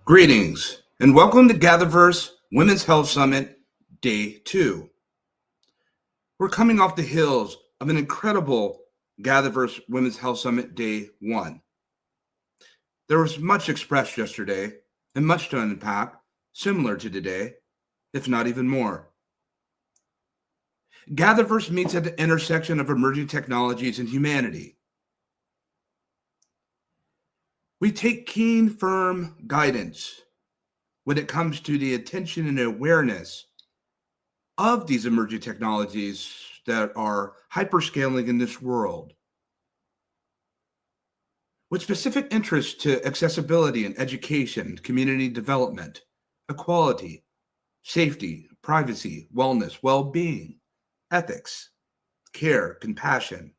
Greetings and welcome to GatherVerse Women's Health Summit Day 2. We're coming off the heels of an incredible GatherVerse Women's Health Summit Day 1. There was much expressed yesterday and much to unpack, similar to today, if not even more. GatherVerse meets at the intersection of emerging technologies and humanity. We take keen, firm guidance when it comes to the attention and awareness of these emerging technologies that are hyperscaling in this world, with specific interest to accessibility and education, community development, equality, safety, privacy, wellness, well-being, ethics, care, compassion,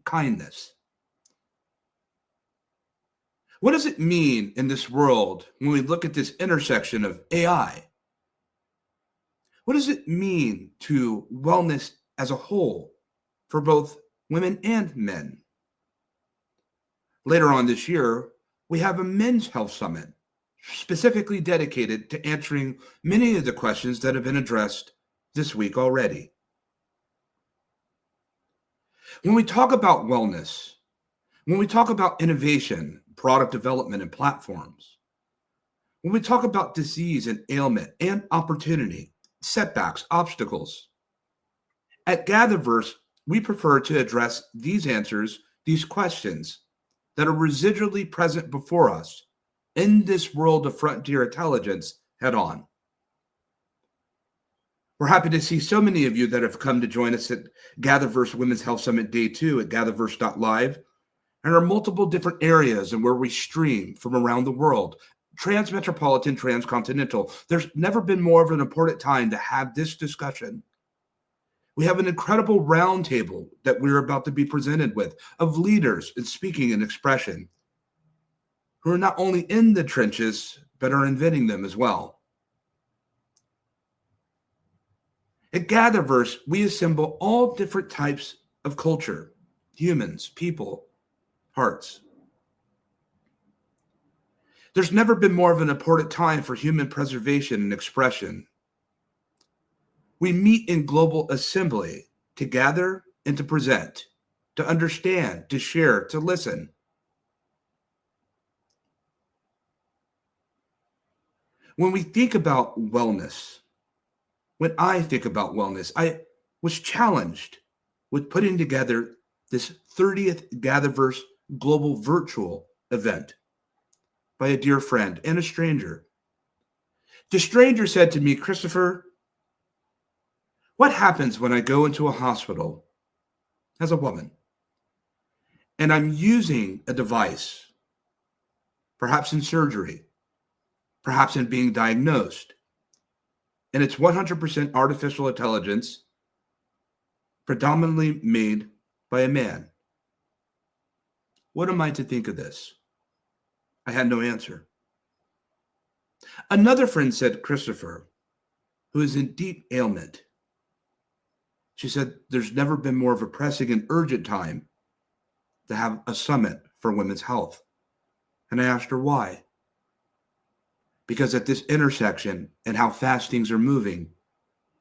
kindness. What does it mean in this world when we look at this intersection of AI? What does it mean to wellness as a whole for both women and men? Later on this year, we have a men's health summit specifically dedicated to answering many of the questions that have been addressed this week already. When we talk about wellness, when we talk about innovation, product development, and platforms, when we talk about disease and ailment and opportunity, setbacks, obstacles, at GatherVerse, we prefer to address these answers, these questions that are residually present before us in this world of frontier intelligence head on. We're happy to see so many of you that have come to join us at GatherVerse Women's Health Summit Day 2 at gatherverse.live. And there are multiple different areas and where we stream from around the world, transmetropolitan, transcontinental. There's never been more of an important time to have this discussion. We have an incredible roundtable that we're about to be presented with of leaders in speaking and expression who are not only in the trenches, but are inventing them as well. At GatherVerse, we assemble all different types of culture, humans, people, hearts. There's never been more of an important time for human preservation and expression. We meet in global assembly to gather and to present, to understand, to share, to listen. When we think about wellness, when I think about wellness, I was challenged with putting together this 30th GatherVerse global virtual event by a dear friend and a stranger. The stranger said to me, "Christopher, what happens when I go into a hospital as a woman and I'm using a device, perhaps in surgery, perhaps in being diagnosed, and it's 100% artificial intelligence, predominantly made by a man? What am I to think of this?" I had no answer. Another friend said, "Christopher, who is in deep ailment," she said, "there's never been more of a pressing and urgent time to have a summit for women's health." And I asked her why. Because at this intersection and how fast things are moving,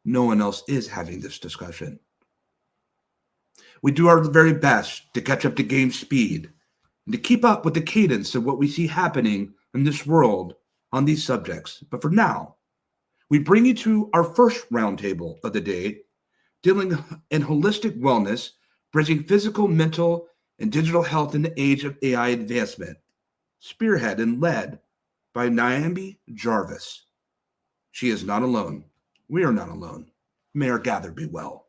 no one else is having this discussion. We do our very best to catch up to game speed and to keep up with the cadence of what we see happening in this world on these subjects. But for now, we bring you to our first roundtable of the day, dealing in holistic wellness, bridging physical, mental, and digital health in the age of AI advancement, spearheaded and led by Naomi Jarvis. She is not alone. We are not alone. May our gather be well.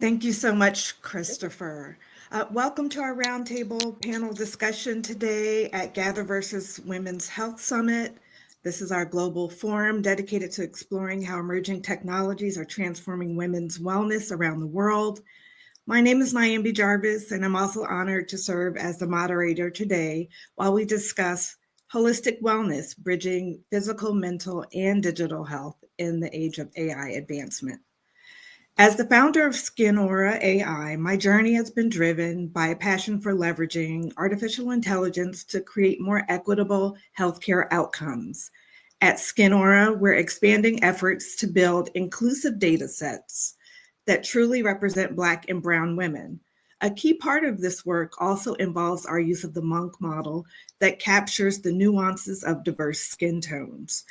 Thank you so much, Christopher. Welcome to our roundtable panel discussion today at GatherVerse's Women's Health Summit This is our global forum dedicated to exploring how emerging technologies are transforming women's wellness around the world. My name is Nyambi Jarvis, and I'm also honored to serve as the moderator today while we discuss holistic wellness, bridging physical, mental, and digital health in the age of AI advancement. As the founder of SkinAura AI, my journey has been driven by a passion for leveraging artificial intelligence to create more equitable healthcare outcomes. At SkinAura, we're expanding efforts to build inclusive data sets that truly represent Black and Brown women. A key part of this work also involves our use of the Monk model that captures the nuances of diverse skin tones,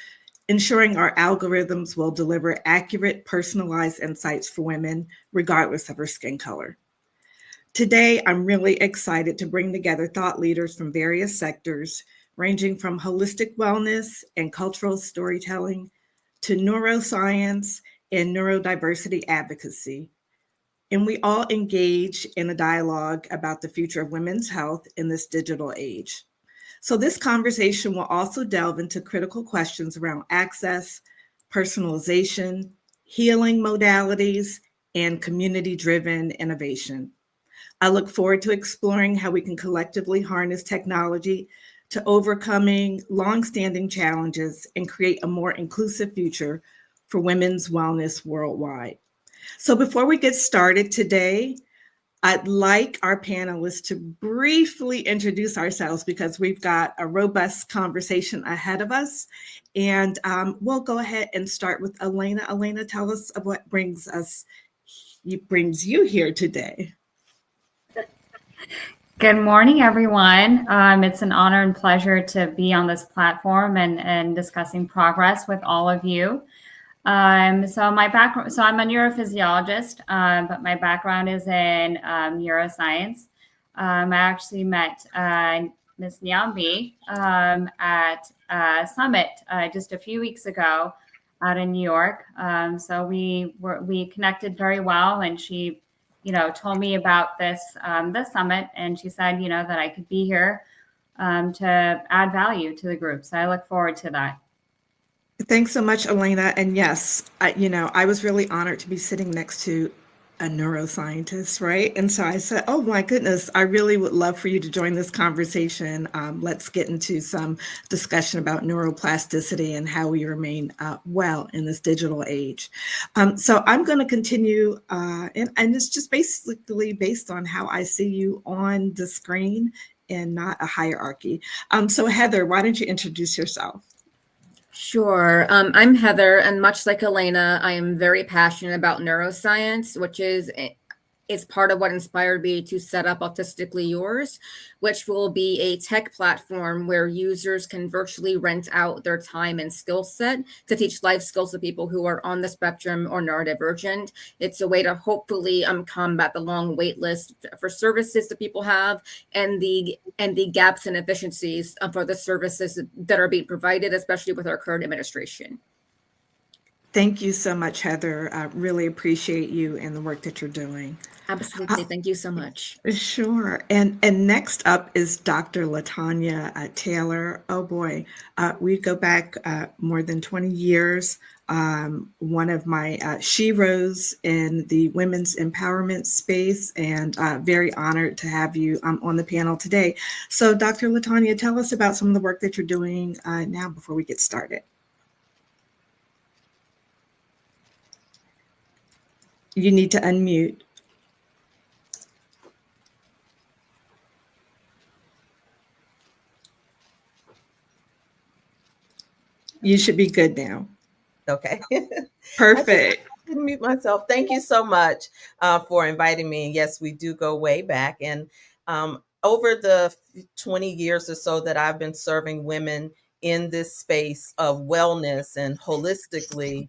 ensuring our algorithms will deliver accurate, personalized insights for women, regardless of her skin color. Today, I'm really excited to bring together thought leaders from various sectors, ranging from holistic wellness and cultural storytelling to neuroscience and neurodiversity advocacy. And we all engage in a dialogue about the future of women's health in this digital age. So this conversation will also delve into critical questions around access, personalization, healing modalities, and community-driven innovation. I look forward to exploring how we can collectively harness technology to overcoming longstanding challenges and create a more inclusive future for women's wellness worldwide. So before we get started today, I'd like our panelists to briefly introduce ourselves because we've got a robust conversation ahead of us. And we'll go ahead and start with Alena. Alena, tell us of what brings you here today. Good morning, everyone. It's an honor and pleasure to be on this platform and discussing progress with all of you. So my background, so I'm a neurophysiologist, but my background is in neuroscience. I actually met Ms. Nyambi at a summit just a few weeks ago out in New York. So we connected very well, and she, told me about this summit, and she said, that I could be here to add value to the group. So I look forward to that. Thanks so much, Alena. And yes, I was really honored to be sitting next to a neuroscientist, right? And so I said, oh my goodness, I really would love for you to join this conversation. Let's get into some discussion about neuroplasticity and how we remain well in this digital age. So I'm going to continue, and it's just basically based on how I see you on the screen and not a hierarchy. So Heather, why don't you introduce yourself? Sure. I'm Heather, and much like Alena, I am very passionate about neuroscience, which is part of what inspired me to set up Autistically Yours, which will be a tech platform where users can virtually rent out their time and skill set to teach life skills to people who are on the spectrum or neurodivergent. It's a way to hopefully combat the long wait list for services that people have and the gaps and efficiencies for the services that are being provided, especially with our current administration. Thank you so much, Heather. I really appreciate you and the work that you're doing. Absolutely. Thank you so much. Sure. And next up is Dr. LaTanya Taylor. Oh boy, we go back more than 20 years. One of my sheroes in the women's empowerment space, and very honored to have you on the panel today. So Dr. LaTanya, tell us about some of the work that you're doing now before we get started. You need to unmute. You should be good now. Okay. Perfect. I didn't mute myself. Thank you so much for inviting me. Yes, we do go way back. And over the 20 years or so that I've been serving women in this space of wellness and holistically,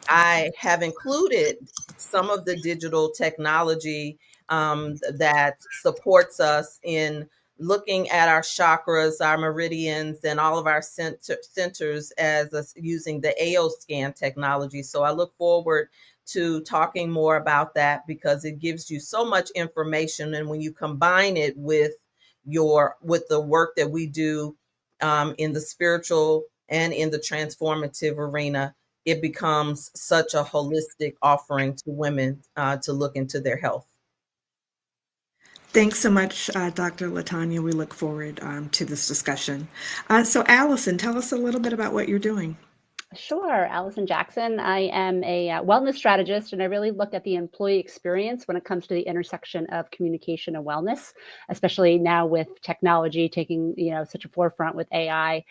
I have included some of the digital technology that supports us in looking at our chakras, our meridians, and all of our centers as using the AO scan technology. So I look forward to talking more about that because it gives you so much information. And when you combine it with the work that we do in the spiritual and in the transformative arena, it becomes such a holistic offering to women to look into their health. Thanks so much, Dr. Latanya. We look forward to this discussion. So Allison, tell us a little bit about what you're doing. Sure, Allison Jackson. I am a wellness strategist, and I really look at the employee experience when it comes to the intersection of communication and wellness, especially now with technology taking such a forefront with AI.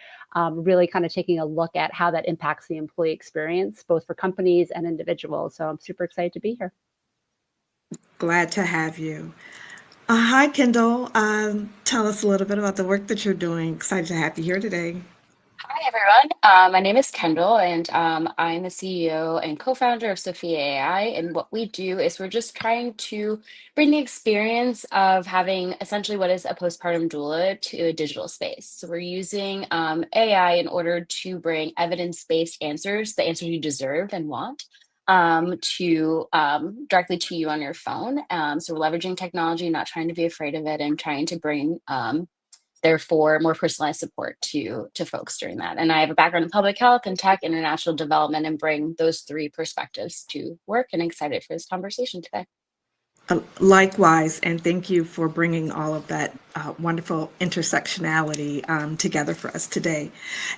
Really kind of taking a look at how that impacts the employee experience, both for companies and individuals. So I'm super excited to be here. Glad to have you. Hi, Kendall. Tell us a little bit about the work that you're doing. Excited to have you here today. Hi, everyone. My name is Kendall, and I'm the CEO and co-founder of Sophia AI. And what we do is we're just trying to bring the experience of having essentially what is a postpartum doula to a digital space. So we're using AI in order to bring evidence-based answers, the answers you deserve and want, to directly to you on your phone. So we're leveraging technology, not trying to be afraid of it, and trying to bring therefore more personalized support to folks during that. And I have a background in public health and tech, international development, and bring those three perspectives to work, and excited for this conversation today. Likewise, and thank you for bringing all of that wonderful intersectionality together for us today.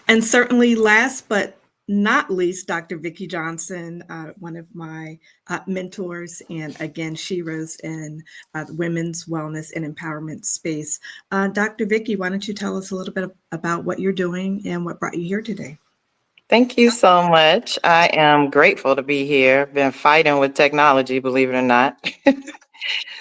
And certainly last but not least, Dr. Vicki Johnson, one of my mentors, and again, she rose in the women's wellness and empowerment space. Dr. Vicki, why don't you tell us a little bit about what you're doing and what brought you here today? Thank you so much. I am grateful to be here. Been fighting with technology, believe it or not,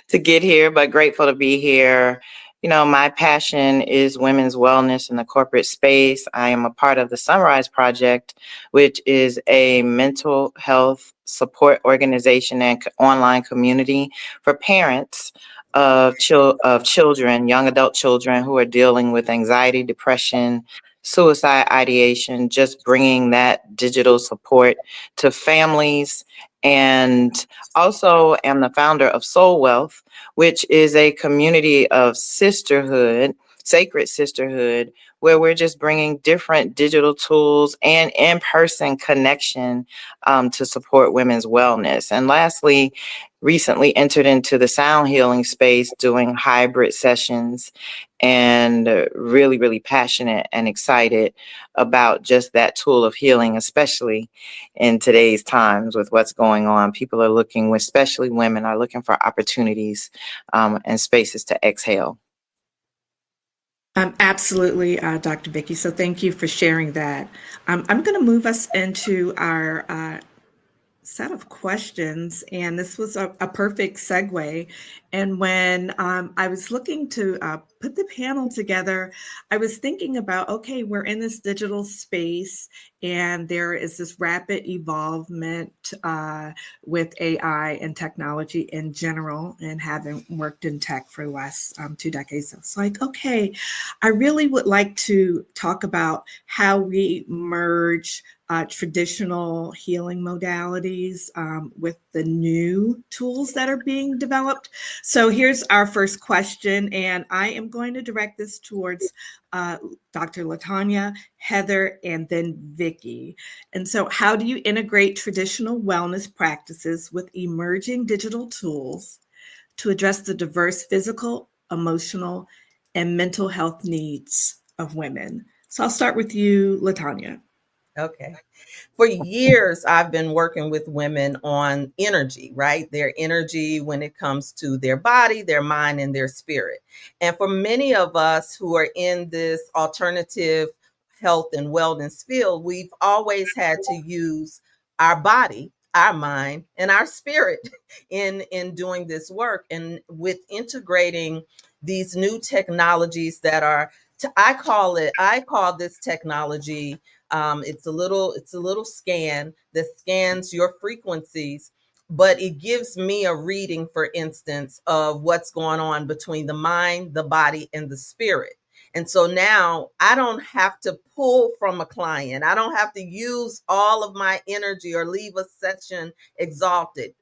to get here, but grateful to be here. You know, my passion is women's wellness in the corporate space. I am a part of the Sunrise Project, which is a mental health support organization and online community for parents of children, young adult children who are dealing with anxiety, depression, suicide ideation, just bringing that digital support to families. And also am the founder of Soul Wealth, which is a community of sisterhood, sacred sisterhood, where we're just bringing different digital tools and in-person connection to support women's wellness. And lastly, recently entered into the sound healing space doing hybrid sessions, and really, really passionate and excited about just that tool of healing, especially in today's times with what's going on. People are looking, especially women, are looking for opportunities and spaces to exhale. Absolutely, Dr. Vicki. So thank you for sharing that. I'm going to move us into our set of questions, and this was a perfect segue. And when I was looking to put the panel together, I was thinking about, okay, we're in this digital space, and there is this rapid evolvement with AI and technology in general, and having worked in tech for the last 2 decades. It's like, okay, I really would like to talk about how we merge traditional healing modalities with the new tools that are being developed. So here's our first question, and I am going to direct this towards Dr. Latanya, Heather, and then Vicki. And so how do you integrate traditional wellness practices with emerging digital tools to address the diverse physical, emotional, and mental health needs of women? So I'll start with you, Latanya. Okay. For years, I've been working with women on energy, right? Their energy when it comes to their body, their mind, and their spirit. And for many of us who are in this alternative health and wellness field, we've always had to use our body, our mind, and our spirit in doing this work. And with integrating these new technologies that are, I call this technology, it's a little scan that scans your frequencies, but it gives me a reading, for instance, of what's going on between the mind, the body, and the spirit. And so now I don't have to pull from a client. I don't have to use all of my energy or leave a session exhausted,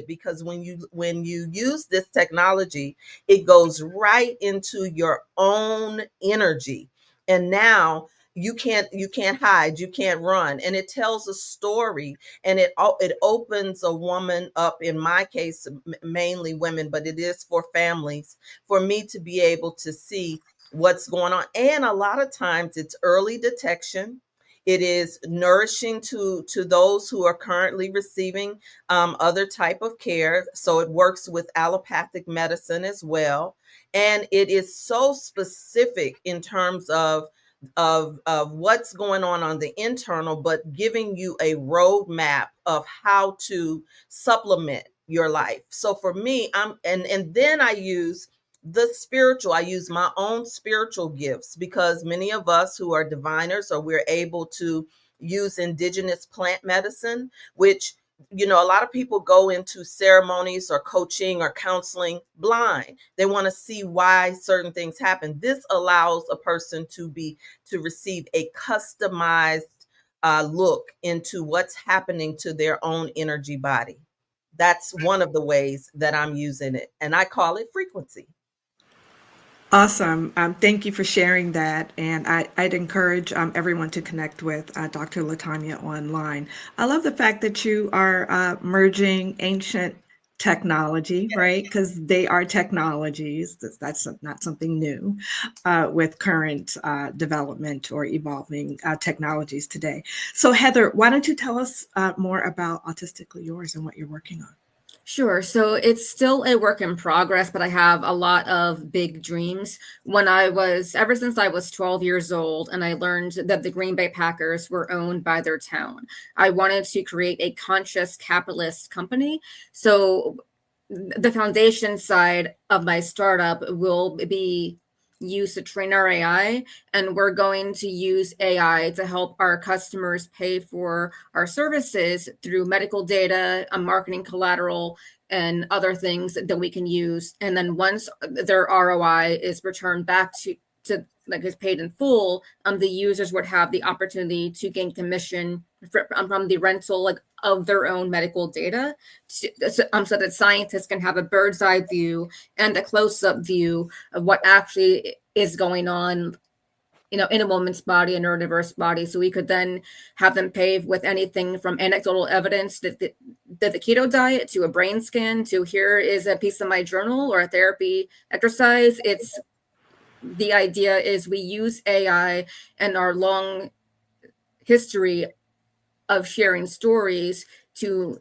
because when you use this technology, it goes right into your own energy. And now you can't hide, you can't run. And it tells a story, and it opens a woman up, in my case mainly women, but it is for families, for me to be able to see what's going on. And a lot of times it's early detection. It is nourishing to those who are currently receiving other type of care. So it works with allopathic medicine as well. And it is so specific in terms of what's going on the internal, but giving you a roadmap of how to supplement your life. So for me, and then I use I use my own spiritual gifts, because many of us who are diviners, or we're able to use indigenous plant medicine, which, you know, a lot of people go into ceremonies or coaching or counseling blind. They want to see why certain things happen. This allows a person to receive a customized look into what's happening to their own energy body. That's one of the ways that I'm using it, and I call it frequency. Awesome. Thank you for sharing that. And I'd encourage everyone to connect with Dr. LaTanya online. I love the fact that you are merging ancient technology, right? Because they are technologies. That's not something new with current development or evolving technologies today. So Heather, why don't you tell us more about Autistically Yours and what you're working on? Sure. So it's still a work in progress, but I have a lot of big dreams. Ever since I was 12 years old, and I learned that the Green Bay Packers were owned by their town, I wanted to create a conscious capitalist company. So the foundation side of my startup will be used to train our AI, and we're going to use AI to help our customers pay for our services through medical data, marketing collateral, and other things that we can use. And then once their ROI is returned back to like is paid in full, the users would have the opportunity to gain commission from the rental of their own medical data, so that scientists can have a bird's eye view and a close-up view of what actually is going on, in a woman's body, a neurodiverse body. So we could then have them pay with anything from anecdotal evidence that the keto diet, to a brain scan, to here is a piece of my journal or a therapy exercise. The idea is we use AI and our long history of sharing stories to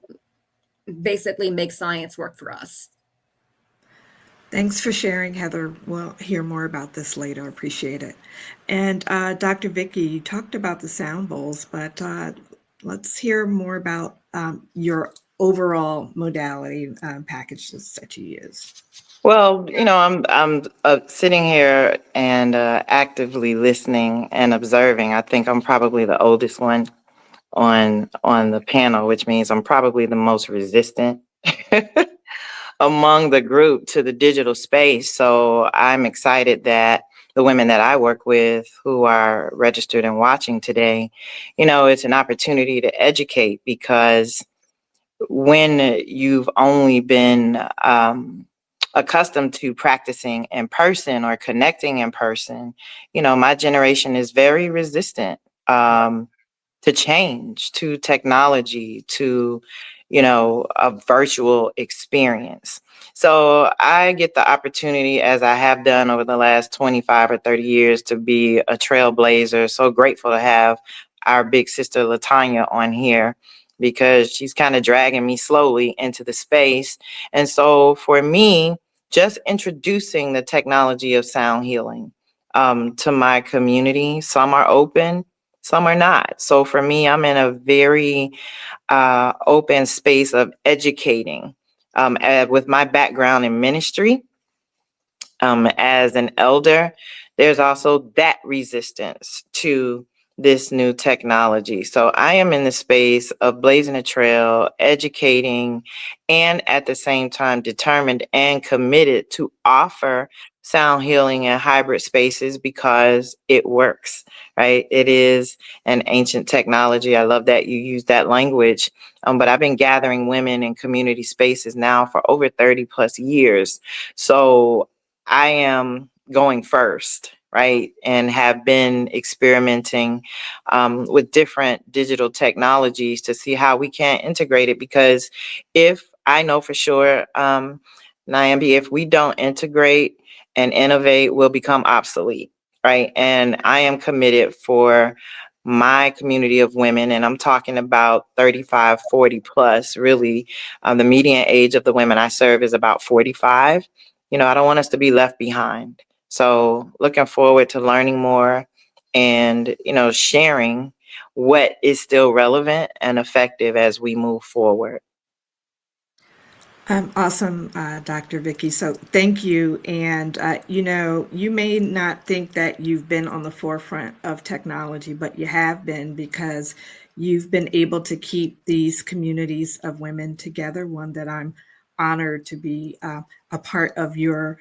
basically make science work for us. Thanks for sharing, Heather. We'll hear more about this later. Appreciate it. And Dr. Vicky, you talked about the sound bowls, but let's hear more about your overall modality packages that you use. Well, I'm sitting here and actively listening and observing. I think I'm probably the oldest one on the panel, which means I'm probably the most resistant among the group to the digital space. So I'm excited that the women that I work with who are registered and watching today, it's an opportunity to educate, because when you've only been accustomed to practicing in person or connecting in person, my generation is very resistant to change, to technology, to, a virtual experience. So I get the opportunity, as I have done over the last 25 or 30 years, to be a trailblazer. So grateful to have our big sister LaTanya on here, because she's kind of dragging me slowly into the space. And so for me, just introducing the technology of sound healing to my community, some are open, some are not. So for me, I'm in a very open space of educating. With my background in ministry, as an elder, there's also that resistance to this new technology. So I am in the space of blazing a trail, educating, and at the same time determined and committed to offer sound healing in hybrid spaces, because it works, right? It is an ancient technology. I love that you use that language. But I've been gathering women in community spaces now for over 30 plus years. So I am going first, right? And have been experimenting with different digital technologies to see how we can integrate it. Because if I know for sure, Nyambi, if we don't integrate and innovate, we'll become obsolete, right? And I am committed for my community of women, and I'm talking about 35, 40 plus, really. The median age of the women I serve is about 45. You know, I don't want us to be left behind. So looking forward to learning more and, you know, sharing what is still relevant and effective as we move forward. Awesome, Dr. Vicky. So thank you. And, you know, you may not think that you've been on the forefront of technology, but you have been, because you've been able to keep these communities of women together, one that I'm honored to be a part of your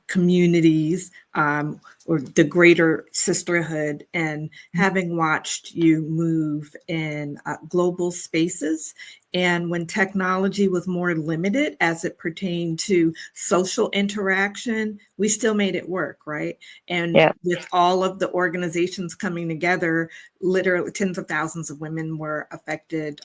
communities, or the greater sisterhood, and having watched you move in global spaces. And when technology was more limited as it pertained to social interaction, we still made it work, right? And Yeah. with all of the organizations coming together, literally tens of thousands of women were affected,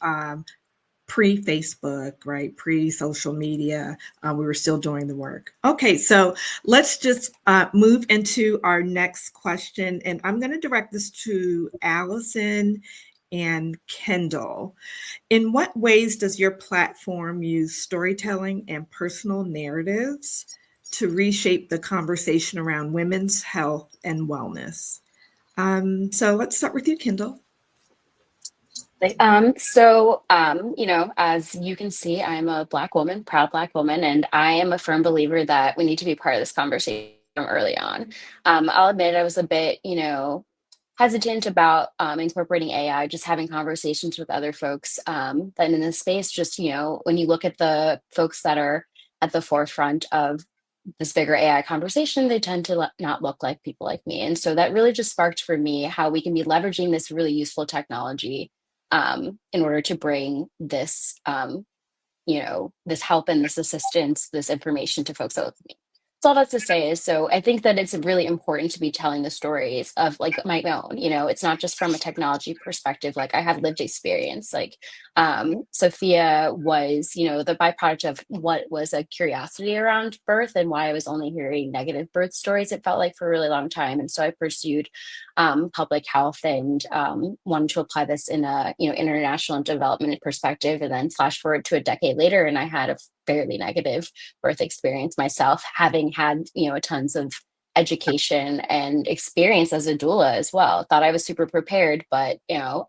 pre-Facebook, right? Pre-social media. We were still doing the work. Okay, so let's just move into our next question. And I'm going to direct this to Allison and Kendall. In what ways does your platform use storytelling and personal narratives to reshape the conversation around women's health and wellness? So let's start with you, Kendall. You know, as you can see, I'm a Black woman, proud Black woman, and I am a firm believer that we need to be part of this conversation from early on. I'll admit I was a bit, you know, hesitant about incorporating AI, just having conversations with other folks that in this space. Just, you know, when you look at the folks that are at the forefront of this bigger AI conversation, they tend to not look like people like me. And so that really just sparked for me how we can be leveraging this really useful technology in order to bring this, you know, this help and this assistance, this information to folks that look like me. So all that's to say is, so I think that it's really important to be telling the stories of like my own, you know, it's not just from a technology perspective. Like I have lived experience, like Sophia was, you know, the byproduct of what was a curiosity around birth and why I was only hearing negative birth stories, it felt like, for a really long time. And so I pursued public health and wanted to apply this in a, you know, international development perspective. And then flash forward to a decade later, and I had a fairly negative birth experience myself, having had, you know, tons of education and experience as a doula as well. Thought I was super prepared, but, you know,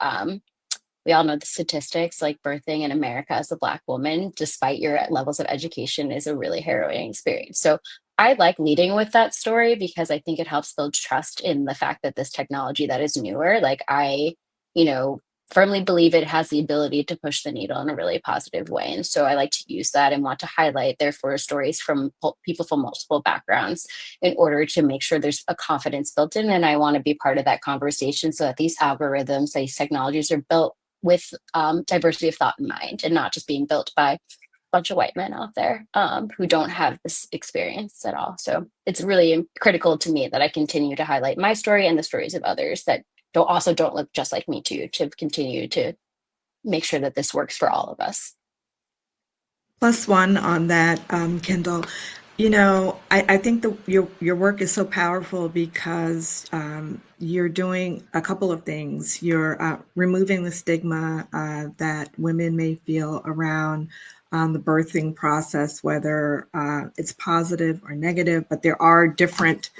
we all know the statistics, like birthing in America as a Black woman, despite your levels of education, is a really harrowing experience. So I like leading with that story because I think it helps build trust in the fact that this technology that is newer, like I, you know, firmly believe it has the ability to push the needle in a really positive way. And so I like to use that and want to highlight, therefore, stories from people from multiple backgrounds in order to make sure there's a confidence built in. And I want to be part of that conversation so that these algorithms, these technologies are built with diversity of thought in mind and not just being built by a bunch of white men out there who don't have this experience at all. So it's really critical to me that I continue to highlight my story and the stories of others that don't look just like me too, to continue to make sure that this works for all of us. Plus one on that, Kendall. You know, I think your work is so powerful because you're doing a couple of things. You're removing the stigma that women may feel around the birthing process, whether it's positive or negative, but there are different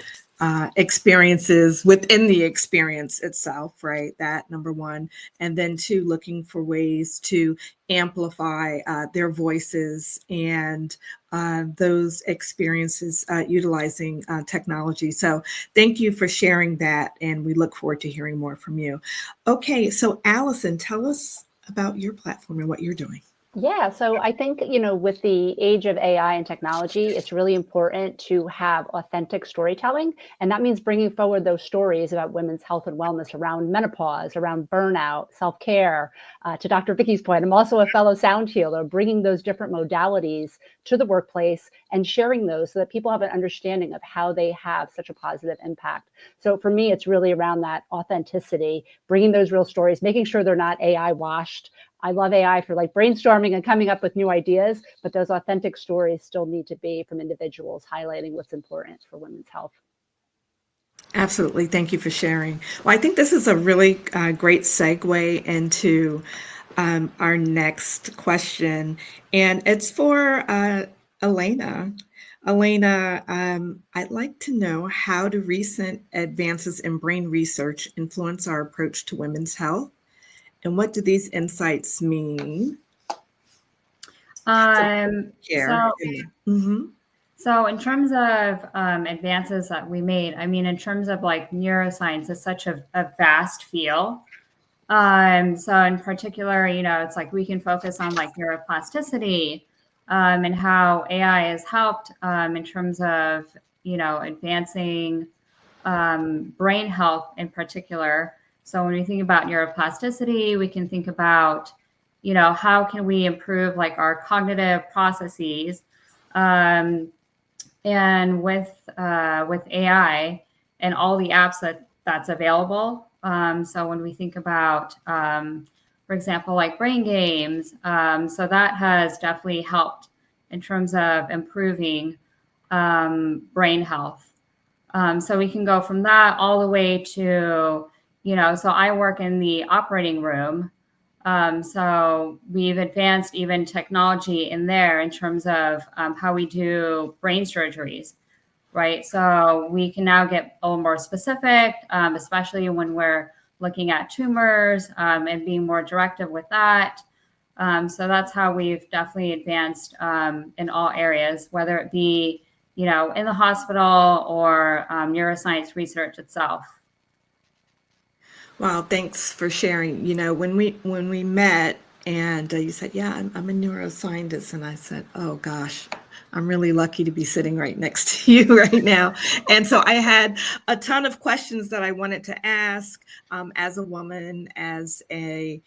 experiences within the experience itself, right? That number one. And then two, looking for ways to amplify their voices and those experiences utilizing technology. So thank you for sharing that. And we look forward to hearing more from you. Okay, so Allison, tell us about your platform and what you're doing. Yeah, so I think, with the age of AI and technology, it's really important to have authentic storytelling. And that means bringing forward those stories about women's health and wellness around menopause, around burnout, self-care. To Dr. Vicky's point, I'm also a fellow sound healer, bringing those different modalities to the workplace and sharing those so that people have an understanding of how they have such a positive impact. So for me, it's really around that authenticity, bringing those real stories, making sure they're not AI washed. I love AI for like brainstorming and coming up with new ideas, but those authentic stories still need to be from individuals highlighting what's important for women's health. Absolutely. Thank you for sharing. Well, I think this is a really great segue into our next question, and it's for Alena. Alena, I'd like to know, how do recent advances in brain research influence our approach to women's health? And what do these insights mean? So in terms of advances that we made, I mean, in terms of like neuroscience, it's such a vast field. So in particular, it's like we can focus on like neuroplasticity and how AI has helped in terms of, advancing brain health in particular. So when we think about neuroplasticity, we can think about, how can we improve like our cognitive processes, and with AI and all the apps that's available. So when we think about, for example, like brain games, so that has definitely helped in terms of improving brain health. So we can go from that all the way to, so I work in the operating room. So we've advanced even technology in there in terms of how we do brain surgeries, right? So we can now get a little more specific, especially when we're looking at tumors and being more directive with that. So that's how we've definitely advanced in all areas, whether it be, in the hospital or neuroscience research itself. Wow, thanks for sharing. When we met and you said, yeah, I'm a neuroscientist. And I said, oh gosh, I'm really lucky to be sitting right next to you right now. And so I had a ton of questions that I wanted to ask as a woman, as a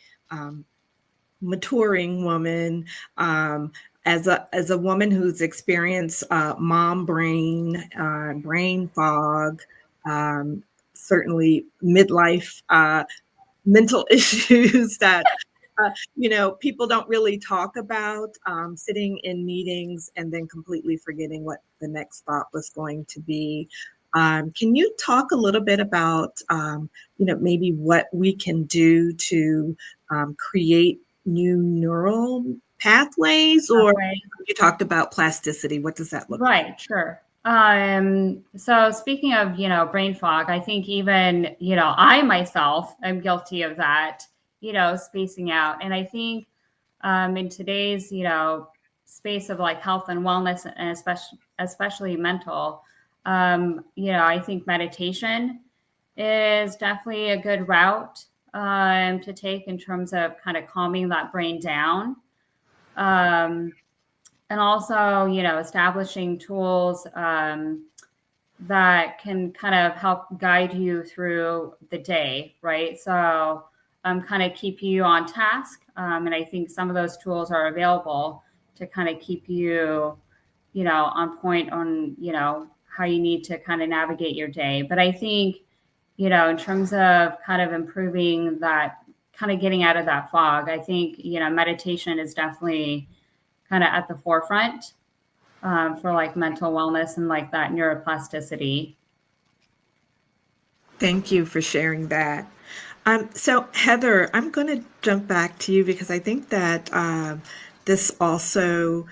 maturing woman, as a woman who's experienced mom brain, brain fog, certainly midlife mental issues that people don't really talk about, sitting in meetings and then completely forgetting what the next thought was going to be. Can you talk a little bit about maybe what we can do to create new neural pathways? Or you talked about plasticity. What does that look like? Right, sure. So speaking of, brain fog, I think even, I myself am guilty of that, spacing out. And I think in today's, space of like health and wellness, and especially mental, I think meditation is definitely a good route to take in terms of kind of calming that brain down. And also, establishing tools that can kind of help guide you through the day, right? So kind of keep you on task. And I think some of those tools are available to kind of keep you, on point on, how you need to kind of navigate your day. But I think, in terms of kind of improving that, kind of getting out of that fog, I think, meditation is definitely kind of at the forefront for like mental wellness and like that neuroplasticity. Thank you for sharing that. So Heather, I'm going to jump back to you because I think that this also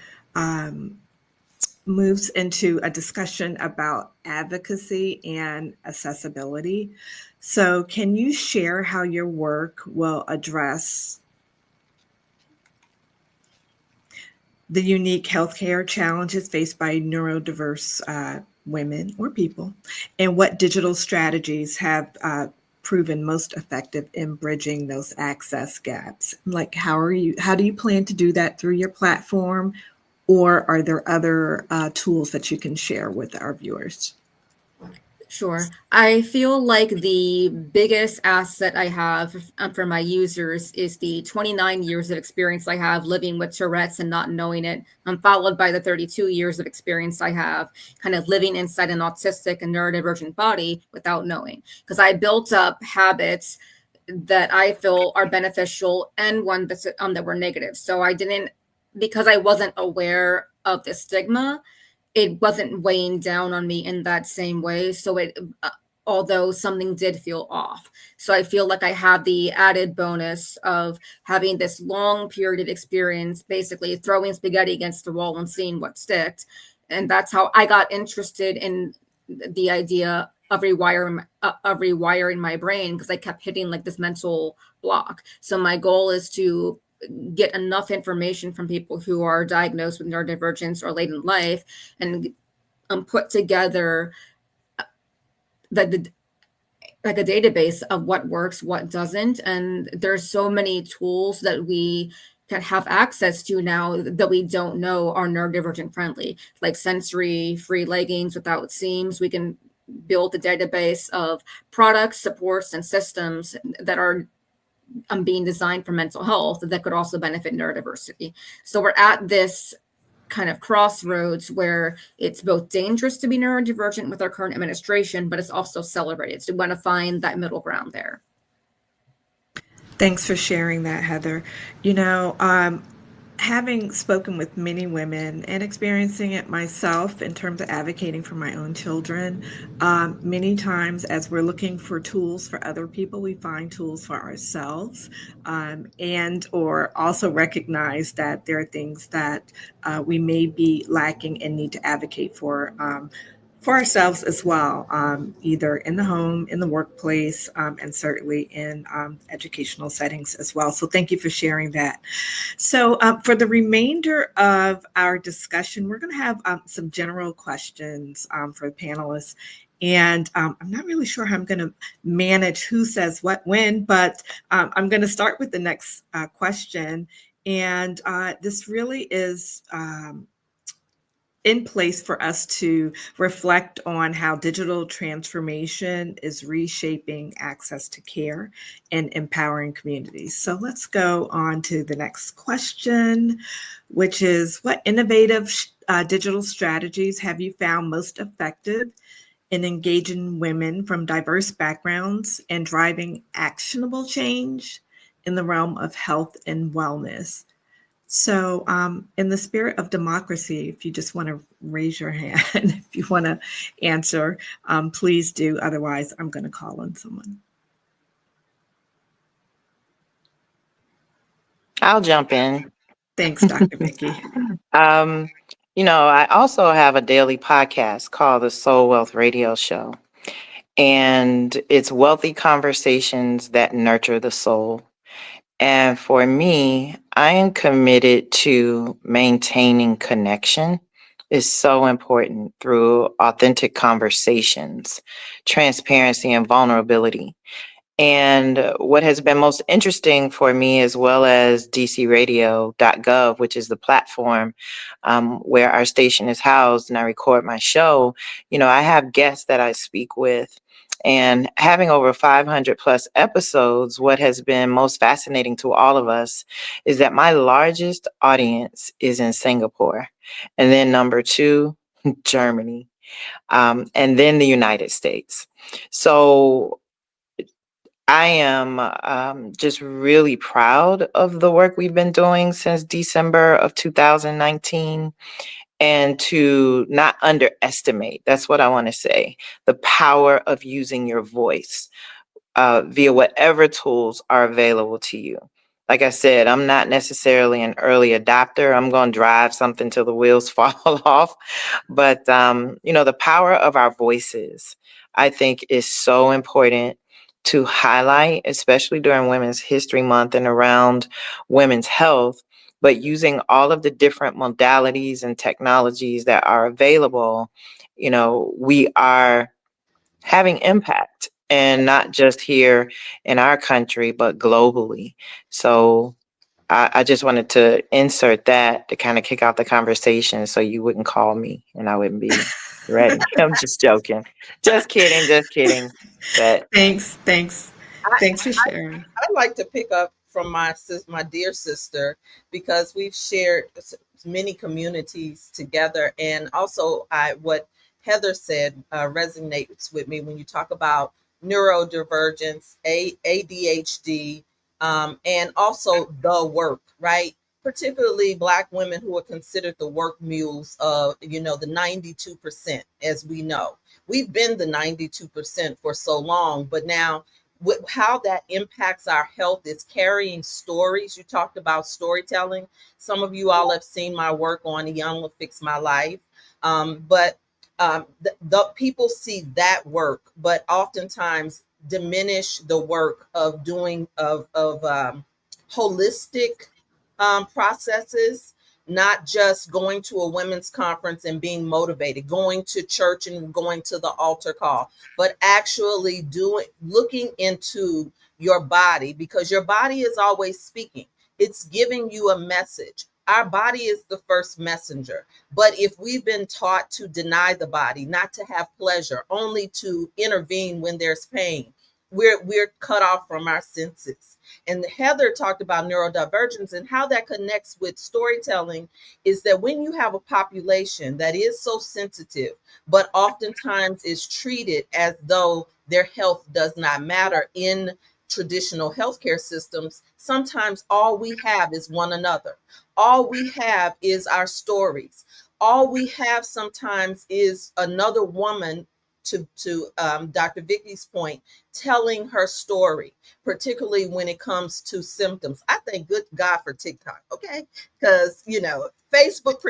moves into a discussion about advocacy and accessibility. So can you share how your work will address the unique healthcare challenges faced by neurodiverse women or people, and what digital strategies have proven most effective in bridging those access gaps? Like, how do you plan to do that through your platform, or are there other tools that you can share with our viewers? Sure. I feel like the biggest asset I have for my users is the 29 years of experience I have living with Tourette's and not knowing it, followed by the 32 years of experience I have kind of living inside an autistic and neurodivergent body without knowing. Because I built up habits that I feel are beneficial and one that's that were negative. So I didn't, because I wasn't aware of the stigma, it wasn't weighing down on me in that same way. So although something did feel off. So I feel like I have the added bonus of having this long period of experience, basically throwing spaghetti against the wall and seeing what sticked. And that's how I got interested in the idea of rewiring my brain, because I kept hitting like this mental block. So my goal is to get enough information from people who are diagnosed with neurodivergence or late in life and put together like a database of what works, what doesn't. And there's so many tools that we can have access to now that we don't know are neurodivergent friendly, like sensory free leggings without seams. We can build a database of products, supports, and systems that are being designed for mental health that could also benefit neurodiversity. So we're at this kind of crossroads where it's both dangerous to be neurodivergent with our current administration, but it's also celebrated. So we want to find that middle ground there. Thanks for sharing that, Heather. You know, having spoken with many women and experiencing it myself in terms of advocating for my own children, many times as we're looking for tools for other people, we find tools for ourselves, and or also recognize that there are things that we may be lacking and need to advocate for ourselves as well, either in the home, in the workplace, and certainly in educational settings as well. So thank you for sharing that. So for the remainder of our discussion, we're going to have some general questions for the panelists. And I'm not really sure how I'm going to manage who says what when, but I'm going to start with the next question. And this really is in place for us to reflect on how digital transformation is reshaping access to care and empowering communities. So let's go on to the next question, which is, what innovative digital strategies have you found most effective in engaging women from diverse backgrounds and driving actionable change in the realm of health and wellness? So in the spirit of democracy, if you just want to raise your hand, if you want to answer, please do. Otherwise, I'm going to call on someone. I'll jump in. Thanks, Dr. Mickey. I also have a daily podcast called the Soul Wealth Radio Show, and it's wealthy conversations that nurture the soul. And for me, I am committed to maintaining connection. Is so important through authentic conversations, transparency, and vulnerability. And what has been most interesting for me, as well as dcradio.gov, which is the platform where our station is housed and I record my show, I have guests that I speak with. And having over 500 plus episodes, what has been most fascinating to all of us is that my largest audience is in Singapore. And then number 2, Germany. And then the United States. So I am just really proud of the work we've been doing since December of 2019, and to not underestimate, that's what I want to say, the power of using your voice via whatever tools are available to you. Like I said, I'm not necessarily an early adopter. I'm going to drive something till the wheels fall off. But, the power of our voices, I think, is so important to highlight, especially during Women's History Month and around women's health. But using all of the different modalities and technologies that are available, we are having impact. and not just here in our country, but globally. So I just wanted to insert that to kind of kick off the conversation so you wouldn't call me and I wouldn't be ready. I'm just joking. Just kidding. Just kidding. But Thanks I, for sharing. I'd like to pick up from my dear sister, because we've shared many communities together, and also what Heather said resonates with me when you talk about neurodivergence, ADHD, and also the work, right? Particularly Black women who are considered the work mules of, the 92%, as we know. We've been the 92% for so long, but now how that impacts our health is carrying stories. You talked about storytelling. Some of you all have seen my work on Young Will Fix My Life. But the people see that work, but oftentimes diminish the work of doing holistic processes, not just going to a women's conference and being motivated, going to church and going to the altar call, but actually looking into your body, because your body is always speaking. It's giving you a message. Our body is the first messenger. But if we've been taught to deny the body, not to have pleasure, only to intervene when there's pain, we're cut off from our senses. And Heather talked about neurodivergence, and how that connects with storytelling is that when you have a population that is so sensitive, but oftentimes is treated as though their health does not matter in traditional healthcare systems, sometimes all we have is one another. All we have is our stories. All we have sometimes is another woman, to Dr. Vicky's point, telling her story, particularly when it comes to symptoms. I thank good God for TikTok, okay? Because, Facebook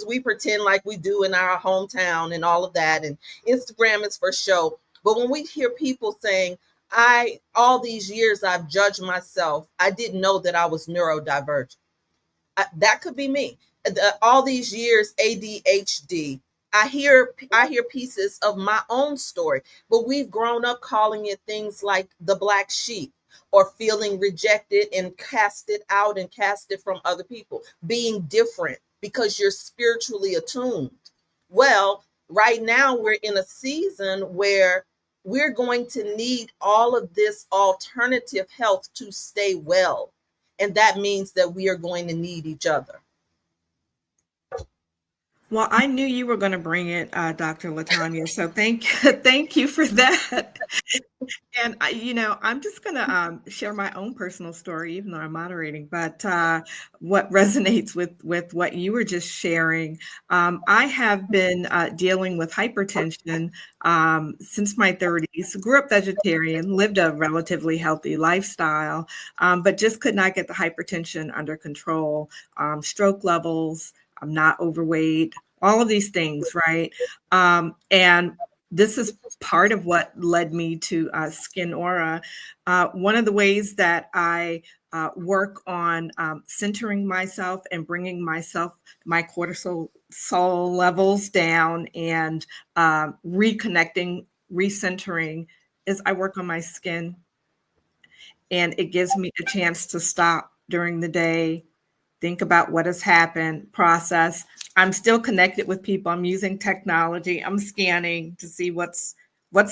we pretend like we do in our hometown and all of that, and Instagram is for show. But when we hear people saying, all these years I've judged myself, I didn't know that I was neurodivergent. That could be me. All these years, ADHD. I hear pieces of my own story, but we've grown up calling it things like the black sheep, or feeling rejected and casted out and casted from other people, being different because you're spiritually attuned. Well, right now we're in a season where we're going to need all of this alternative health to stay well. And that means that we are going to need each other. Well, I knew you were going to bring it, Dr. Latanya. So thank you for that. And I'm just going to share my own personal story, even though I'm moderating. But what resonates with what you were just sharing, I have been dealing with hypertension since my 30s. Grew up vegetarian, lived a relatively healthy lifestyle, but just could not get the hypertension under control. Stroke levels. I'm not overweight. All of these things, right? And this is part of what led me to Skin Aura. One of the ways that I work on centering myself and bringing my cortisol levels down and reconnecting, recentering, is I work on my skin. And it gives me a chance to stop during the day, think about what has happened, process. I'm still connected with people. I'm using technology. I'm scanning to see what's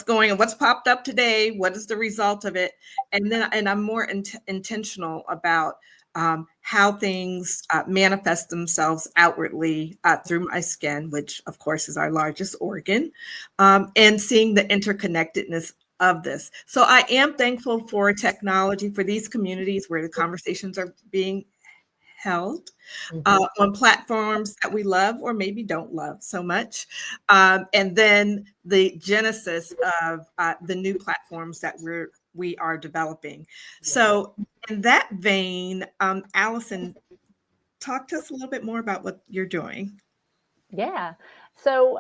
going on, what's popped up today, what is the result of it, and I'm more intentional about how things manifest themselves outwardly through my skin, which of course is our largest organ, and seeing the interconnectedness of this. So I am thankful for technology, for these communities where the conversations are being held on platforms that we love or maybe don't love so much. And then the genesis of the new platforms that we are developing. So in that vein, Allison, talk to us a little bit more about what you're doing. Yeah. So,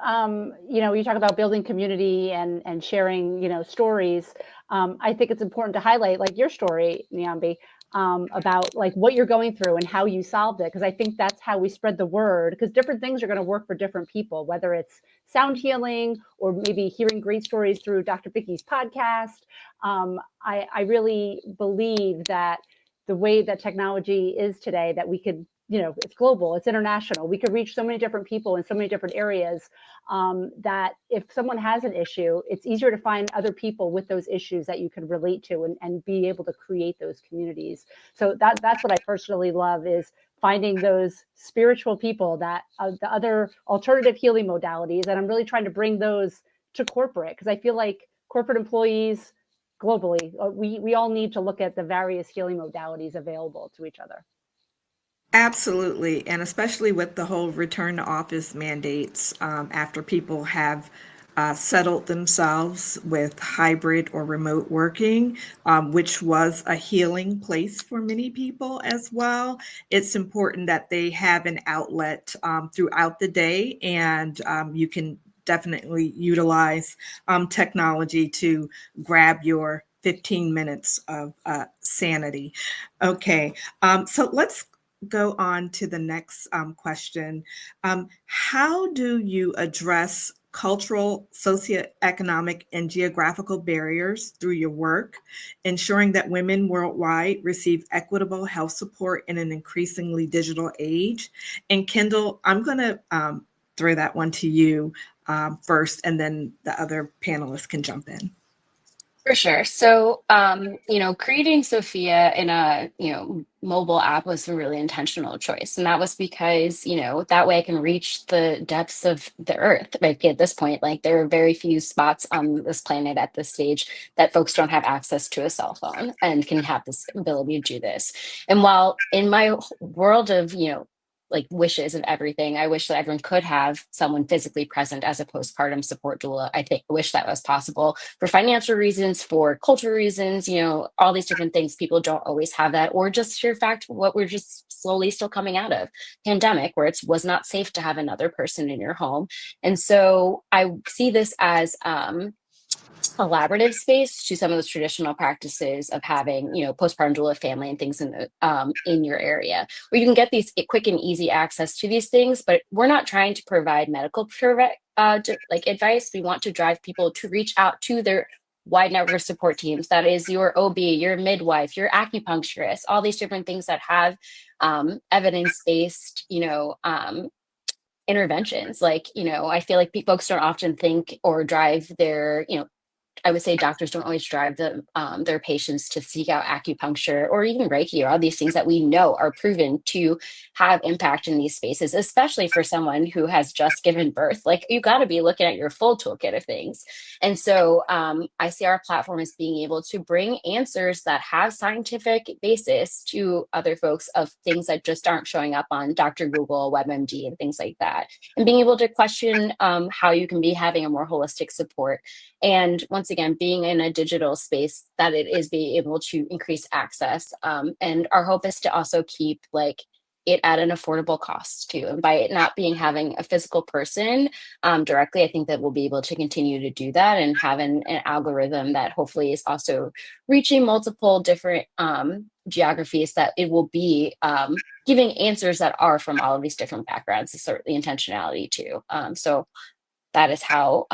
you talk about building community and sharing, stories. I think it's important to highlight, like your story, Nyambi. about like what you're going through and how you solved it. Because I think that's how we spread the word, because different things are going to work for different people, whether it's sound healing or maybe hearing great stories through Dr. Vicky's podcast. I really believe that the way that technology is today, that we could, it's global, it's international. We could reach so many different people in so many different areas, that if someone has an issue, it's easier to find other people with those issues that you can relate to and be able to create those communities. So that's what I personally love, is finding those spiritual people, that the other alternative healing modalities. And I'm really trying to bring those to corporate, because I feel like corporate employees globally, we all need to look at the various healing modalities available to each other. Absolutely. And especially with the whole return to office mandates, after people have settled themselves with hybrid or remote working, which was a healing place for many people as well. It's important that they have an outlet throughout the day, and you can definitely utilize technology to grab your 15 minutes of sanity. Okay, so let's go on to the next question. How do you address cultural, socioeconomic, and geographical barriers through your work, ensuring that women worldwide receive equitable health support in an increasingly digital age? And Kendall, I'm going to throw that one to you first, and then the other panelists can jump in. For sure. So, creating Sophia in a, mobile app was a really intentional choice. And that was because, that way I can reach the depths of the earth. Like at this point, like there are very few spots on this planet at this stage that folks don't have access to a cell phone and can have this ability to do this. And while in my world of, like wishes and everything, I wish that everyone could have someone physically present as a postpartum support doula. I wish that was possible for financial reasons, for cultural reasons, all these different things. People don't always have that, or just sheer fact, what we're just slowly still coming out of pandemic, where it was not safe to have another person in your home. And so I see this as collaborative space to some of those traditional practices of having, postpartum doula, family, and things in your area, where you can get these quick and easy access to these things. But we're not trying to provide medical advice. We want to drive people to reach out to their wide network support teams. That is your OB, your midwife, your acupuncturist, all these different things that have evidence-based, interventions. Like, I feel like folks don't often think or drive their, I would say doctors don't always drive their patients to seek out acupuncture or even Reiki, or all these things that we know are proven to have impact in these spaces, especially for someone who has just given birth. Like, you got to be looking at your full toolkit of things. And so I see our platform as being able to bring answers that have scientific basis to other folks of things that just aren't showing up on Dr. Google, WebMD, and things like that. And being able to question how you can be having a more holistic support. And once again, being in a digital space, that it is being able to increase access. And our hope is to also keep it at an affordable cost too. And by it not having a physical person directly, I think that we'll be able to continue to do that and have an algorithm that hopefully is also reaching multiple different geographies, that it will be giving answers that are from all of these different backgrounds. Is sort of the intentionality too. So that is how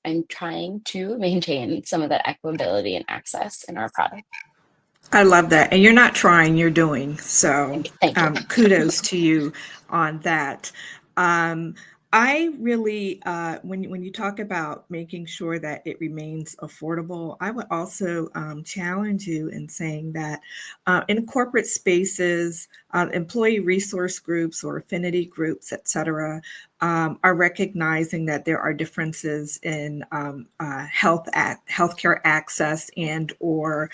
I'm trying to maintain some of that equitability and access in our product. I love that. And you're not trying, you're doing. So Thank you. Kudos to you on that. I really, when you talk about making sure that it remains affordable, I would also challenge you in saying that in corporate spaces, employee resource groups or affinity groups, et cetera, are recognizing that there are differences in healthcare access and or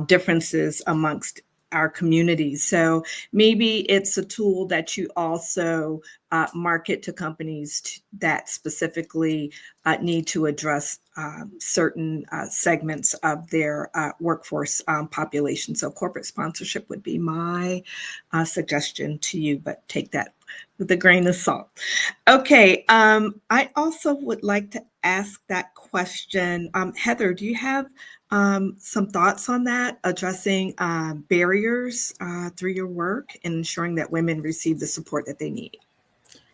differences amongst our communities. So maybe it's a tool that you also market to companies that specifically need to address certain segments of their workforce population. So corporate sponsorship would be my suggestion to you, but take that with a grain of salt. Okay, I also would like to ask that question. Heather, do you have some thoughts on that, addressing barriers through your work and ensuring that women receive the support that they need?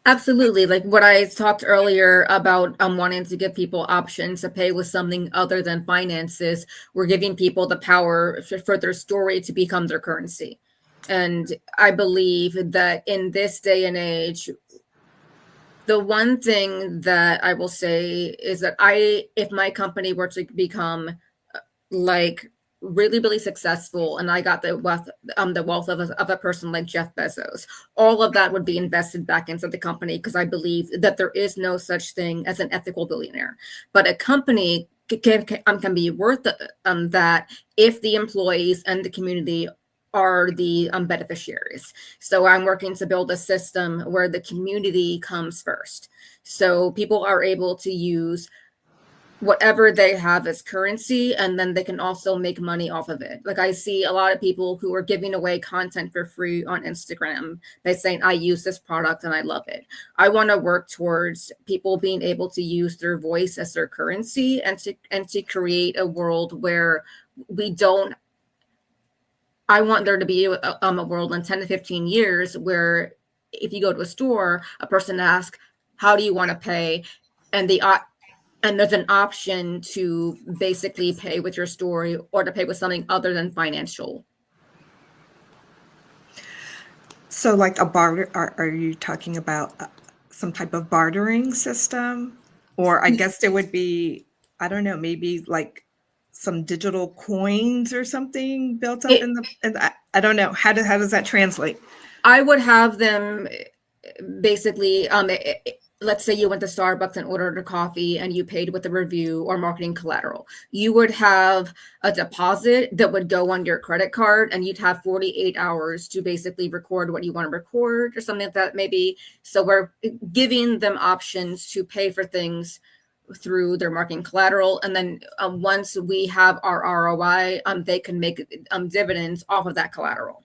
Absolutely. Like what I talked earlier about wanting to give people options to pay with something other than finances, we're giving people the power for their story to become their currency. And I believe that in this day and age, the one thing that I will say is that if my company were to become like really, really successful and I got the wealth of a person like Jeff Bezos, all of that would be invested back into the company, because I believe that there is no such thing as an ethical billionaire. But a company can be worth that if the employees and the community are the beneficiaries. So I'm working to build a system where the community comes first. So people are able to use whatever they have as currency, and then they can also make money off of it. Like I see a lot of people who are giving away content for free on Instagram by saying, I use this product and I love it. I want to work towards people being able to use their voice as their currency, and to create a world where we don't I want there to be a world in 10 to 15 years where if you go to a store, a person asks, how do you want to pay? And there's an option to basically pay with your story or to pay with something other than financial. So like a barter, are you talking about some type of bartering system? Or I guess there would be, I don't know, maybe like some digital coins or something built up in the I don't know. How does that translate? I would have them basically, let's say you went to Starbucks and ordered a coffee and you paid with a review or marketing collateral. You would have a deposit that would go on your credit card, and you'd have 48 hours to basically record what you want to record or something like that maybe. So we're giving them options to pay for things through their marketing collateral. And then once we have our ROI, they can make dividends off of that collateral.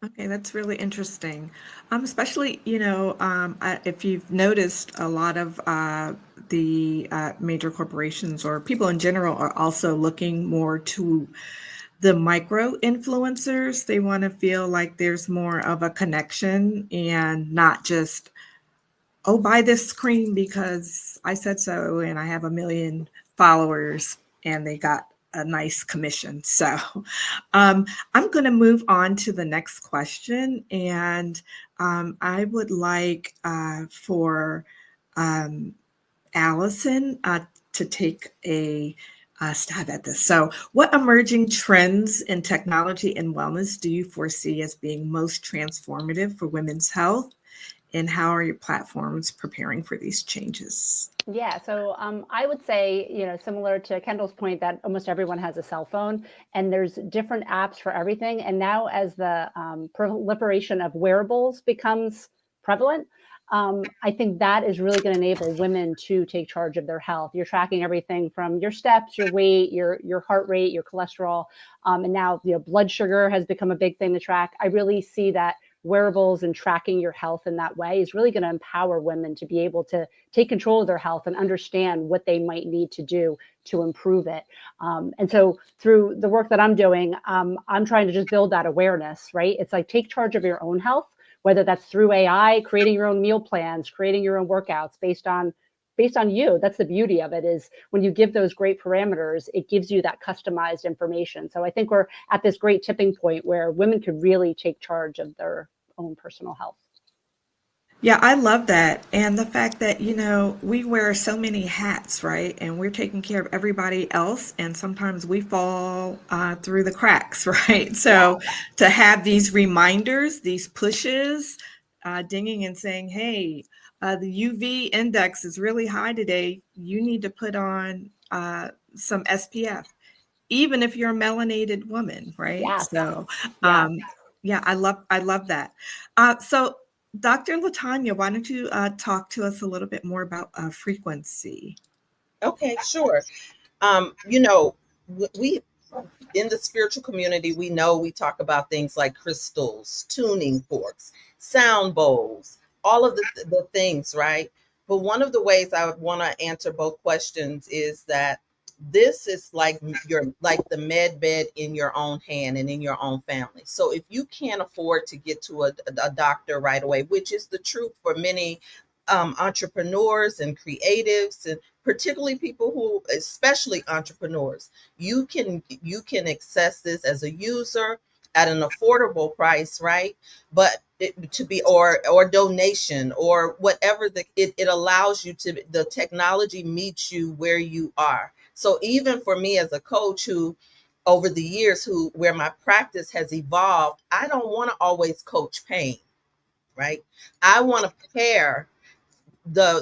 Okay, that's really interesting. Especially, if you've noticed, a lot of the major corporations or people in general are also looking more to the micro influencers. They want to feel like there's more of a connection and not just, oh, buy this cream because I said so and I have 1 million followers and they got a nice commission. So I'm going to move on to the next question. And I would like for Allison to take a stab at this. So what emerging trends in technology and wellness do you foresee as being most transformative for women's health? And how are your platforms preparing for these changes? Yeah, so I would say, similar to Kendall's point, that almost everyone has a cell phone and there's different apps for everything. And now as the proliferation of wearables becomes prevalent, I think that is really going to enable women to take charge of their health. You're tracking everything from your steps, your weight, your heart rate, your cholesterol. And now, blood sugar has become a big thing to track. I really see that wearables and tracking your health in that way is really going to empower women to be able to take control of their health and understand what they might need to do to improve it. And so through the work that I'm doing, I'm trying to just build that awareness, right? It's like take charge of your own health, whether that's through AI, creating your own meal plans, creating your own workouts based on you. That's the beauty of it, is when you give those great parameters, it gives you that customized information. So I think we're at this great tipping point where women could really take charge of their own personal health. Yeah, I love that. And the fact that, we wear so many hats, right? And we're taking care of everybody else. And sometimes we fall through the cracks, right? So to have these reminders, these pushes, dinging and saying, hey, the UV index is really high today. You need to put on some SPF, even if you're a melanated woman, right? Yeah. So, I love that. So, Dr. LaTanya, why don't you talk to us a little bit more about frequency? Okay, sure. We in the spiritual community, we talk about things like crystals, tuning forks, sound bowls, all of the things, right? But one of the ways I would want to answer both questions is that this is like the med bed in your own hand and in your own family. So if you can't afford to get to a doctor right away, which is the truth for many entrepreneurs and creatives, and particularly people who, especially entrepreneurs, you can access this as a user at an affordable price, right? But to be or donation or whatever, it allows you to, the technology meets you where you are. So even for me as a coach who over the years where my practice has evolved, I don't want to always coach pain, right? I want to pair the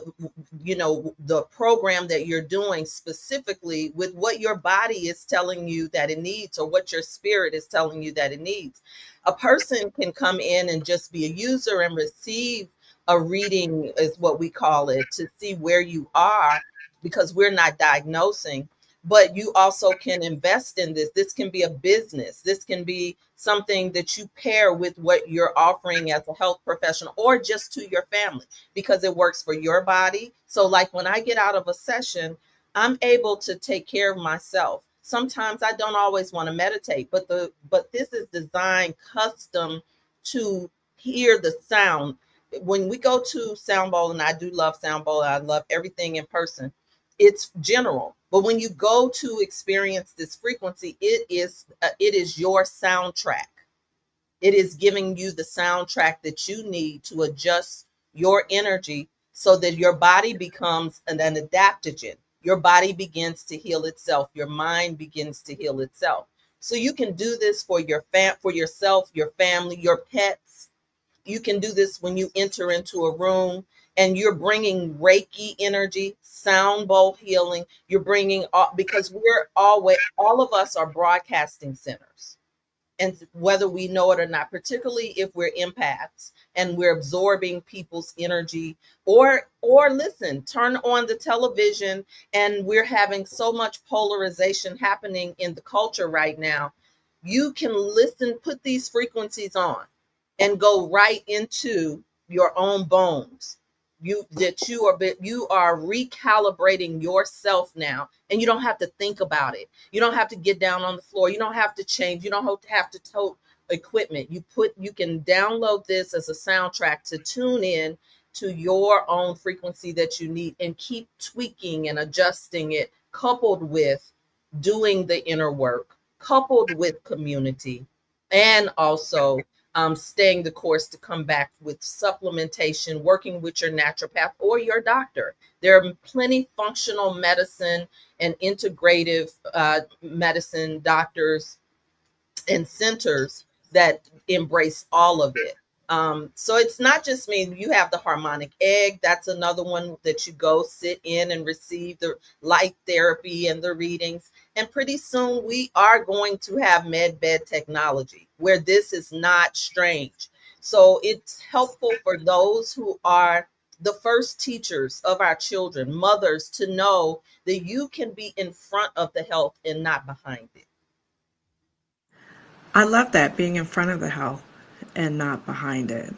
the program that you're doing specifically with what your body is telling you that it needs, or what your spirit is telling you that it needs. A person can come in and just be a user and receive a reading, is what we call it, to see where you are, because we're not diagnosing. But you also can invest in this can be a business, this can be something that you pair with what you're offering as a health professional, or just to your family, because it works for your body. So like when I get out of a session, I'm able to take care of myself. Sometimes I don't always want to meditate, but this is designed custom to hear the sound. When we go to Sound Bowl, and I do love Sound Bowl, I love everything in person, it's general. But when you go to experience this frequency, it is your soundtrack. It is giving you the soundtrack that you need to adjust your energy so that your body becomes an adaptogen. Your body begins to heal itself. Your mind begins to heal itself. So you can do this for for yourself, your family, your pets. You can do this when you enter into a room and you're bringing Reiki energy, sound bowl healing. You're bringing, because all of us are broadcasting centers. And whether we know it or not, particularly if we're empaths and we're absorbing people's energy, or listen, turn on the television, and we're having so much polarization happening in the culture right now. You can listen, put these frequencies on, and go right into your own bones. You are recalibrating yourself now, and you don't have to think about it. You don't have to get down on the floor. You don't have to change. You don't have to tote equipment. You can download this as a soundtrack to tune in to your own frequency that you need, and keep tweaking and adjusting it, coupled with doing the inner work, coupled with community, and also staying the course to come back with supplementation, working with your naturopath or your doctor. There are plenty functional medicine and integrative medicine doctors and centers that embrace all of it. So it's not just me. You have the harmonic egg. That's another one that you go sit in and receive the light therapy and the readings. And pretty soon we are going to have med bed technology where this is not strange. So it's helpful for those who are the first teachers of our children, mothers, to know that you can be in front of the health and not behind it. I love that, being in front of the health and not behind it.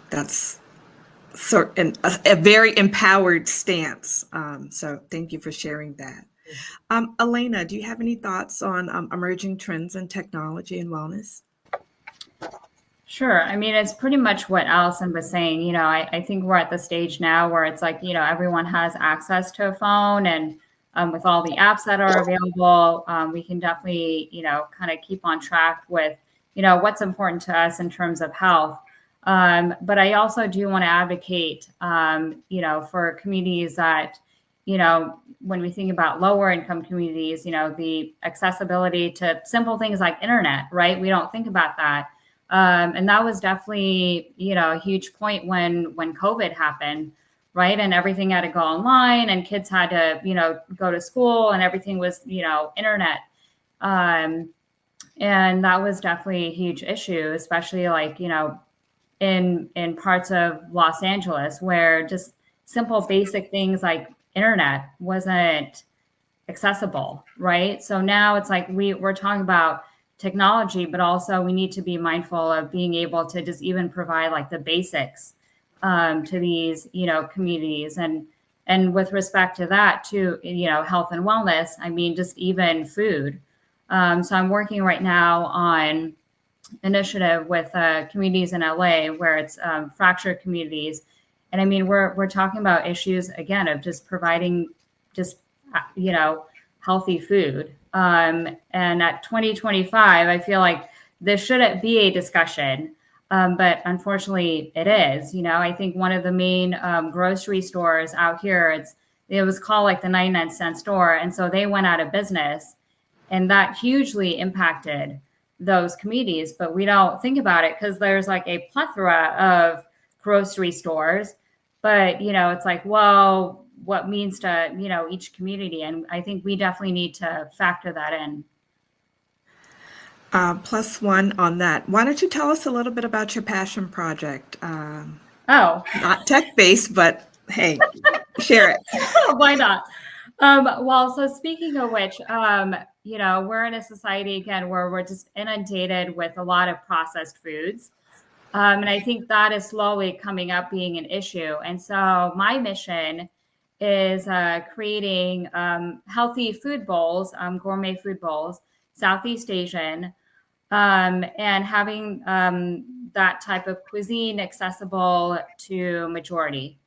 That's a very empowered stance. So thank you for sharing that. Alena, do you have any thoughts on emerging trends in technology and wellness? Sure. I mean, it's pretty much what Allison was saying. You know, I think we're at the stage now where it's like, you know, everyone has access to a phone, and with all the apps that are available, we can definitely, you know, kind of keep on track with, you know, what's important to us in terms of health. But I also do want to advocate, you know, for communities that, you know, when we think about lower income communities, you know, the accessibility to simple things like internet, right? We don't think about that. And that was definitely, you know, a huge point when COVID happened, right? And everything had to go online, and kids had to, you know, go to school, and everything was, you know, internet. And that was definitely a huge issue, especially like, you know, in parts of Los Angeles where just simple basic things like internet wasn't accessible, right? So now it's like we're talking about technology, but also we need to be mindful of being able to just even provide like the basics to these, communities. And with respect to that too, health and wellness, I mean, just even food. So I'm working right now on initiative with communities in LA where it's fractured communities. And I mean, we're talking about issues again of just providing just, healthy food. And at 2025, I feel like this shouldn't be a discussion. But unfortunately it is. I think one of the main grocery stores out here, it was called like the 99-cent store. And so they went out of business, and that hugely impacted those communities. But we don't think about it because there's like a plethora of grocery stores. But, it's like, well, what means to, each community. And I think we definitely need to factor that in. Plus one on that. Why don't you tell us a little bit about your passion project? Not tech-based, but hey, share it. Why not? Well, so speaking of which, we're in a society again where we're just inundated with a lot of processed foods. And I think that is slowly coming up being an issue. And so my mission is creating healthy food bowls, gourmet food bowls, Southeast Asian, and having that type of cuisine accessible to majority.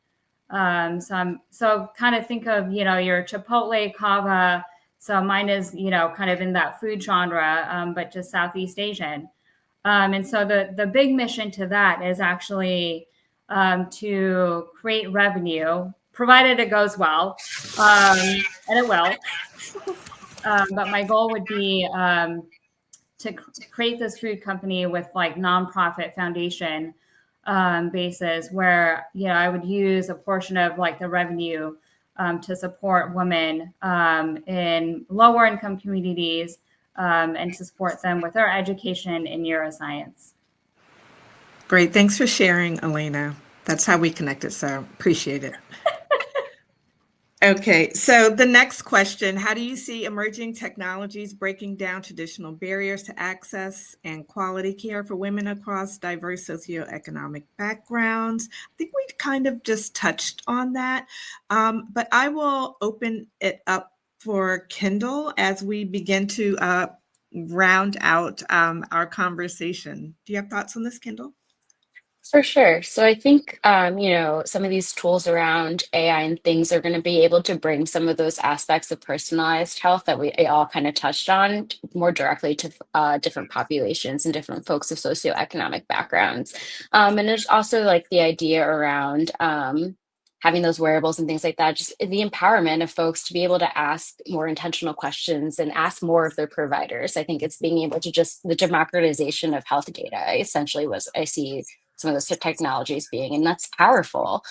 So kind of think of, your Chipotle, Kava. So mine is, kind of in that food genre, but just Southeast Asian. And so the big mission to that is actually to create revenue, provided it goes well, and it will. But my goal would be to create this food company with like nonprofit foundation basis where, I would use a portion of like the revenue to support women in lower income communities and to support them with their education in neuroscience. Great. Thanks for sharing, Alena. That's how we connected, so appreciate it. Okay, so the next question, how do you see emerging technologies breaking down traditional barriers to access and quality care for women across diverse socioeconomic backgrounds? I think we kind of just touched on that, but I will open it up for Kendall as we begin to round out our conversation. Do you have thoughts on this, Kendall? For sure. So I think, some of these tools around AI and things are going to be able to bring some of those aspects of personalized health that we all kind of touched on more directly to different populations and different folks of socioeconomic backgrounds. And there's also like the idea around having those wearables and things like that, just the empowerment of folks to be able to ask more intentional questions and ask more of their providers. I think it's being able to the democratization of health data essentially was I see some of those technologies being, and that's powerful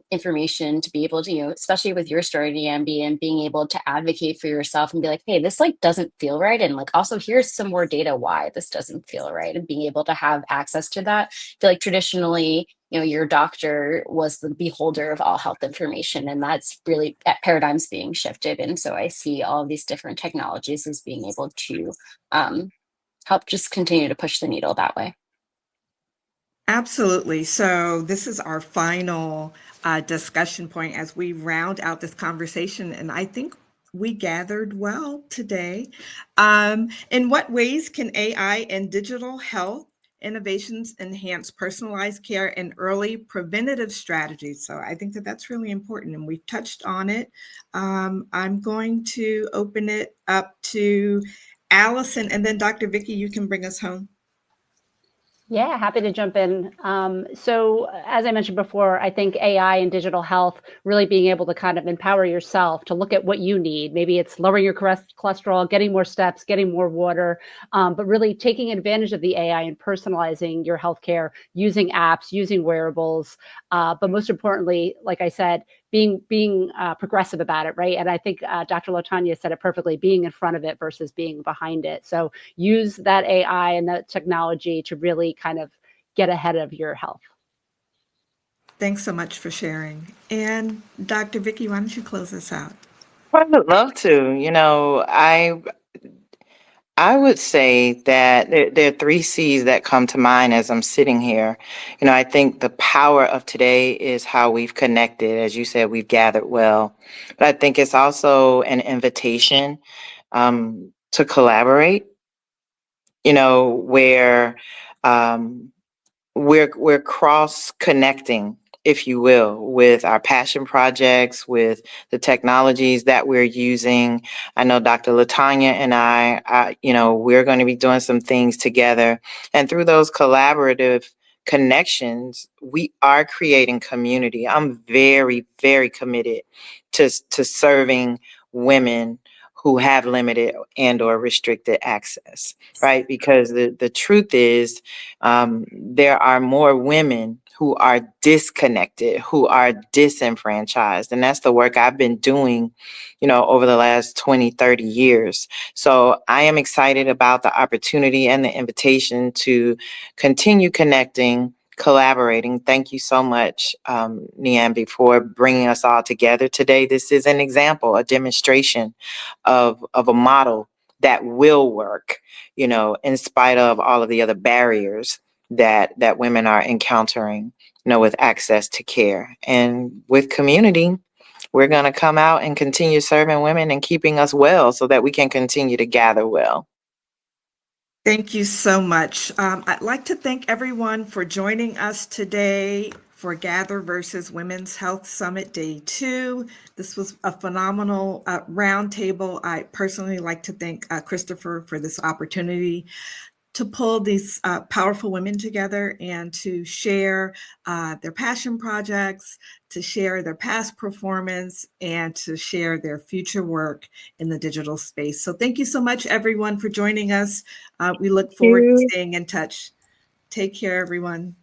information to be able to, especially with your story, DMB, and being able to advocate for yourself and be like, hey, this like doesn't feel right. And like, also here's some more data why this doesn't feel right, and being able to have access to that. I feel like traditionally, your doctor was the beholder of all health information, and that's really paradigms being shifted. And so I see all of these different technologies as being able to help just continue to push the needle that way. Absolutely. So this is our final discussion point as we round out this conversation. And I think we gathered well today. In what ways can AI and digital health innovations enhance personalized care and early preventative strategies? So I think that that's really important, and we've touched on it. I'm going to open it up to Allison, and then Dr. Vicky, you can bring us home. Yeah, happy to jump in. So as I mentioned before, I think AI and digital health really being able to kind of empower yourself to look at what you need. Maybe it's lowering your cholesterol, getting more steps, getting more water, but really taking advantage of the AI and personalizing your healthcare, using apps, using wearables. But most importantly, like I said, being progressive about it, right? And I think Dr. Lotanya said it perfectly, being in front of it versus being behind it. So use that AI and that technology to really kind of get ahead of your health. Thanks so much for sharing. And Dr. Vicky, why don't you close us out? I would love to. I would say that there are three C's that come to mind as I'm sitting here. You know, I think the power of today is how we've connected. As you said, we've gathered well. But I think it's also an invitation to collaborate, you know, where um, we're cross connecting, if you will, with our passion projects, with the technologies that we're using. I know Dr. Latanya and I, you know, we're going to be doing some things together, and through those collaborative connections, we are creating community. I'm very, very committed to serving women who have limited and or restricted access, right? Because the truth is, there are more women who are disconnected, who are disenfranchised. And that's the work I've been doing, you know, over the last 20, 30 years. So I am excited about the opportunity and the invitation to continue connecting, collaborating. Thank you so much, Niambi, for bringing us all together today. This is an example, a demonstration of a model that will work, you know, in spite of all of the other barriers that women are encountering, you know, with access to care. And with community, we're going to come out and continue serving women and keeping us well so that we can continue to gather well. Thank you so much. I'd like to thank everyone for joining us today for GatherVerse Women's Health Summit Day 2. This was a phenomenal roundtable. I personally like to thank Christopher for this opportunity to pull these powerful women together and to share their passion projects, to share their past performance, and to share their future work in the digital space. So thank you so much, everyone, for joining us. We look forward to staying in touch. Take care, everyone.